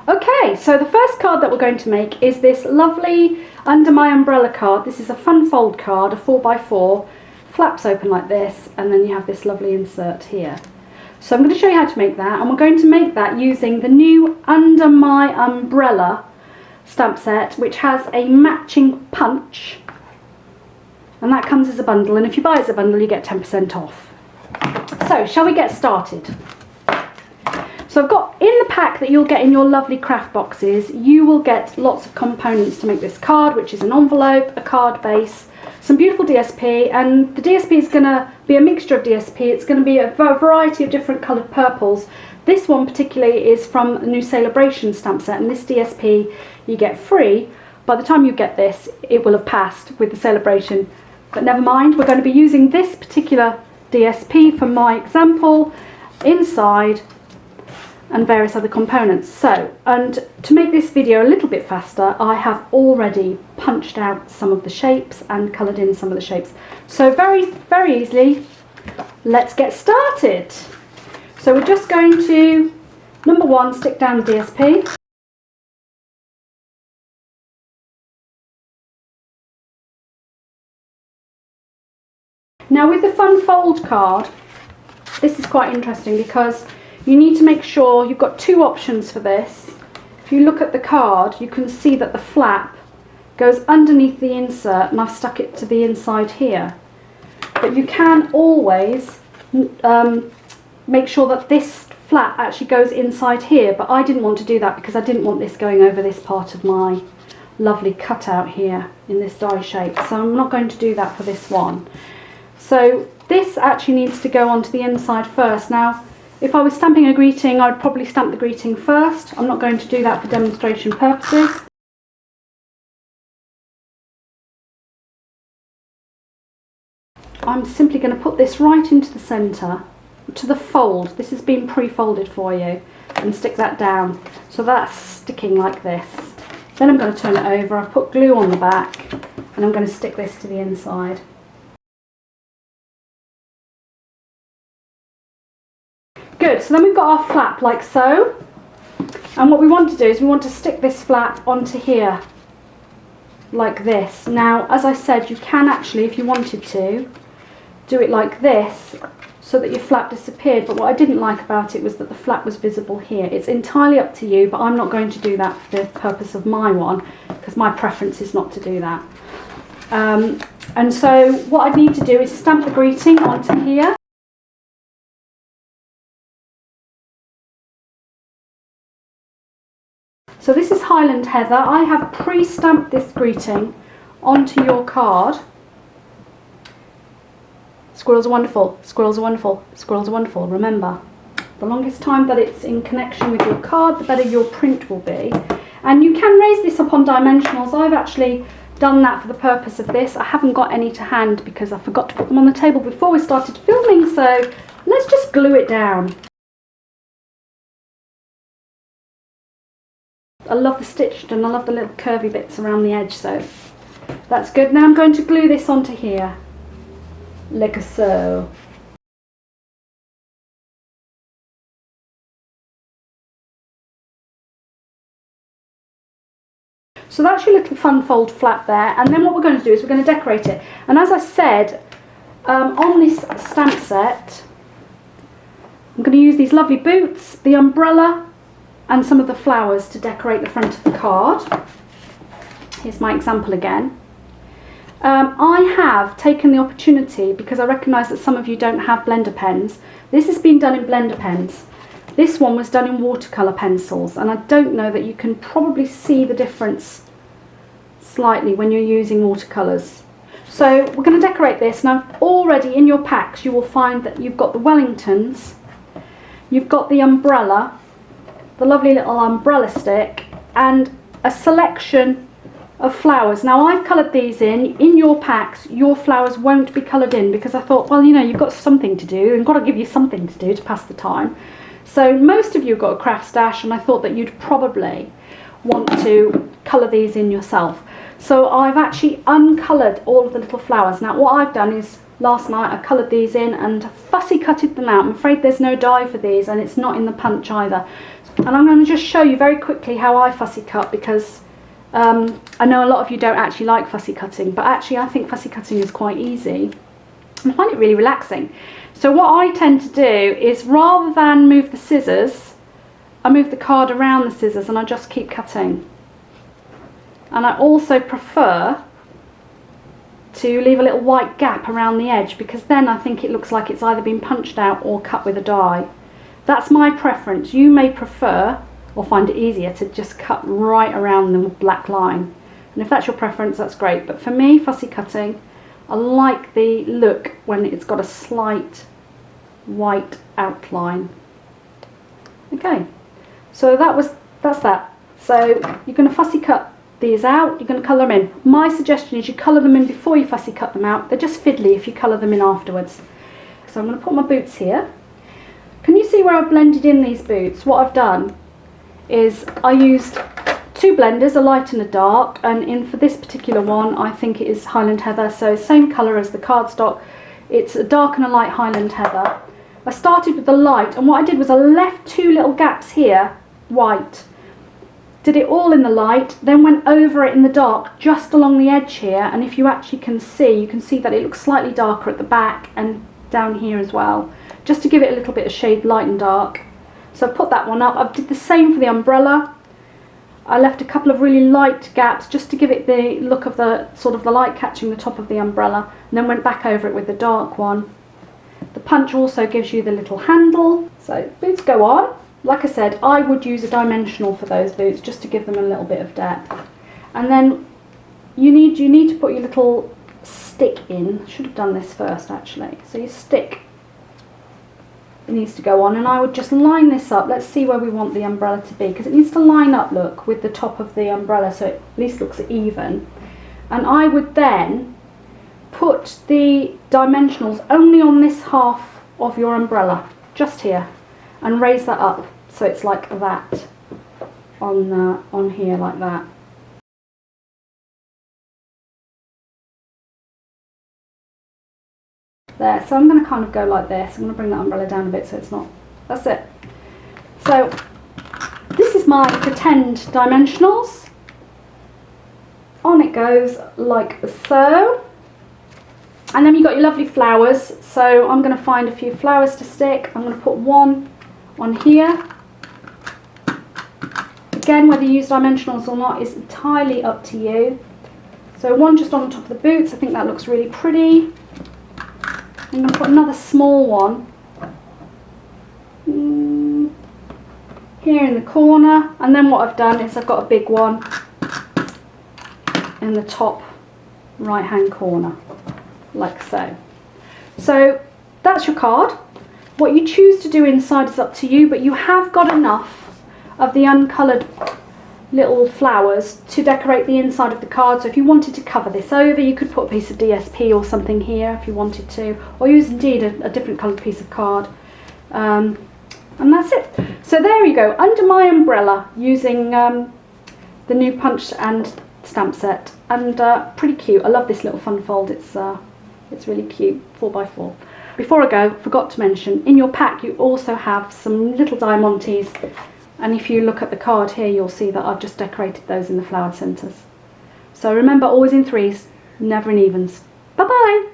Okay, so the first card that we're going to make is this lovely Under My Umbrella card. This is a fun fold card, a 4x4, flaps open like this, and then you have this lovely insert here. So I'm going to show you how to make that, and we're going to make that using the new Under My Umbrella stamp set, which has a matching punch, and that comes as a bundle, and if you buy it as a bundle you get 10% off. So shall we get started? So I've got in the pack that you'll get in your lovely craft boxes, you will get lots of components to make this card, which is an envelope, a card base, some beautiful DSP, and the DSP is going to be a mixture of DSP. It's going to be a variety of different coloured purples. This one particularly is from the new Celebration stamp set, and this DSP you get free. By the time you get this, it will have passed with the Celebration, but never mind, we're going to be using this particular DSP for my example, inside, and various other components. So, and to make this video a little bit faster, I have already punched out some of the shapes and coloured in some of the shapes. So very easily, let's get started. So we're just going to, number one, stick down the DSP. Now with the fun fold card, this is quite interesting because you need to make sure you've got two options for this. If you look at the card, you can see that the flap goes underneath the insert, and I've stuck it to the inside here. But you can always make sure that this flap actually goes inside here, but I didn't want to do that because I didn't want this going over this part of my lovely cutout here in this die shape. So I'm not going to do that for this one. So this actually needs to go onto the inside first. Now, if I was stamping a greeting, I'd probably stamp the greeting first. I'm not going to do that for demonstration purposes. I'm simply going to put this right into the centre, to the fold. This has been pre-folded for you, and stick that down. So that's sticking like this. Then I'm going to turn it over. I've put glue on the back, and I'm going to stick this to the inside. Good, so then we've got our flap like so, and what we want to do is we want to stick this flap onto here like this. Now, as I said, you can actually, if you wanted to, do it like this so that your flap disappeared, but what I didn't like about it was that the flap was visible here. It's entirely up to you, but I'm not going to do that for the purpose of my one because my preference is not to do that. And so what I need to do is stamp the greeting onto here. So this is Highland Heather. I have pre-stamped this greeting onto your card. Squirrels are wonderful, squirrels are wonderful, squirrels are wonderful. Remember, the longest time that it's in connection with your card, the better your print will be. And you can raise this up on dimensionals. I've actually done that for the purpose of this. I haven't got any to hand because I forgot to put them on the table before we started filming, so let's just glue it down. I love the stitched and I love the little curvy bits around the edge, so that's good. Now I'm going to glue this onto here, like so. So that's your little fun fold flap there, and then what we're going to do is we're going to decorate it. And as I said, on this stamp set, I'm going to use these lovely boots, the umbrella, and some of the flowers to decorate the front of the card. Here's my example again. I have taken the opportunity, because I recognise that some of you don't have blender pens. This has been done in blender pens. This one was done in watercolour pencils, and I don't know that you can probably see the difference slightly when you're using watercolours. So we're going to decorate this. Now already in your packs you will find that you've got the Wellingtons, you've got the umbrella, the lovely little umbrella stick, and a selection of flowers. Now I've coloured these in your packs. Your flowers won't be coloured in because I thought, well, you know, you've got something to do and got to give you something to do to pass the time. So most of you have got a craft stash, and I thought that you'd probably want to colour these in yourself. So I've actually uncoloured all of the little flowers. Now what I've done is last night I coloured these in and fussy cutted them out. I'm afraid there's no dye for these, and it's not in the punch either. And I'm going to just show you very quickly how I fussy cut, because I know a lot of you don't actually like fussy cutting, but actually I think fussy cutting is quite easy. I find it really relaxing. So what I tend to do is, rather than move the scissors, I move the card around the scissors and I just keep cutting. And I also prefer to leave a little white gap around the edge, because then I think it looks like it's either been punched out or cut with a die. That's my preference. You may prefer or find it easier to just cut right around the black line. And if that's your preference, that's great. But for me, fussy cutting, I like the look when it's got a slight white outline. Okay, so that's that. So you're going to fussy cut these out, you're going to colour them in. My suggestion is you colour them in before you fussy cut them out. They're just fiddly if you colour them in afterwards. So I'm going to put my boots here. Can you see where I've blended in these boots? What I've done is I used two blenders, a light and a dark, and for this particular one I think it is Highland Heather, so same colour as the cardstock. It's a dark and a light Highland Heather. I started with the light, and what I did was I left two little gaps here, white. Did it all in the light, then went over it in the dark just along the edge here, and if you actually can see, you can see that it looks slightly darker at the back and down here as well, just to give it a little bit of shade light and dark. So I put that one up. I did the same for the umbrella. I left a couple of really light gaps just to give it the look of the sort of the light catching the top of the umbrella, and then went back over it with the dark one. The punch also gives you the little handle. So boots go on. Like I said, I would use a dimensional for those boots just to give them a little bit of depth. And then you need to put your little stick in. I should have done this first actually. So your stick, it needs to go on, and I would just line this up. Let's see where we want the umbrella to be, because it needs to line up, look, with the top of the umbrella, so it at least looks even. And I would then put the dimensionals only on this half of your umbrella, just here, and raise that up so it's like that on here, like that. There, so I'm going to kind of go like this. I'm going to bring that umbrella down a bit so it's not, that's it. So this is my pretend dimensionals. On it goes like so. And then you've got your lovely flowers. So I'm going to find a few flowers to stick. I'm going to put one on here. Again, whether you use dimensionals or not is entirely up to you. So one just on the top of the boots. I think that looks really pretty. I'm going to put another small one here in the corner, and then what I've done is I've got a big one in the top right hand corner, like so. So that's your card. What you choose to do inside is up to you, but you have got enough of the uncoloured little flowers to decorate the inside of the card. So if you wanted to cover this over, you could put a piece of DSP or something here if you wanted to, or use indeed a different coloured piece of card, and that's it. So there you go, under my umbrella, using the new punch and stamp set, and pretty cute. I love this little fun fold. It's really cute, 4x4. Before I go, forgot to mention, in your pack you also have some little diamantes. And if you look at the card here, you'll see that I've just decorated those in the flowered centres. So remember, always in threes, never in evens. Bye-bye!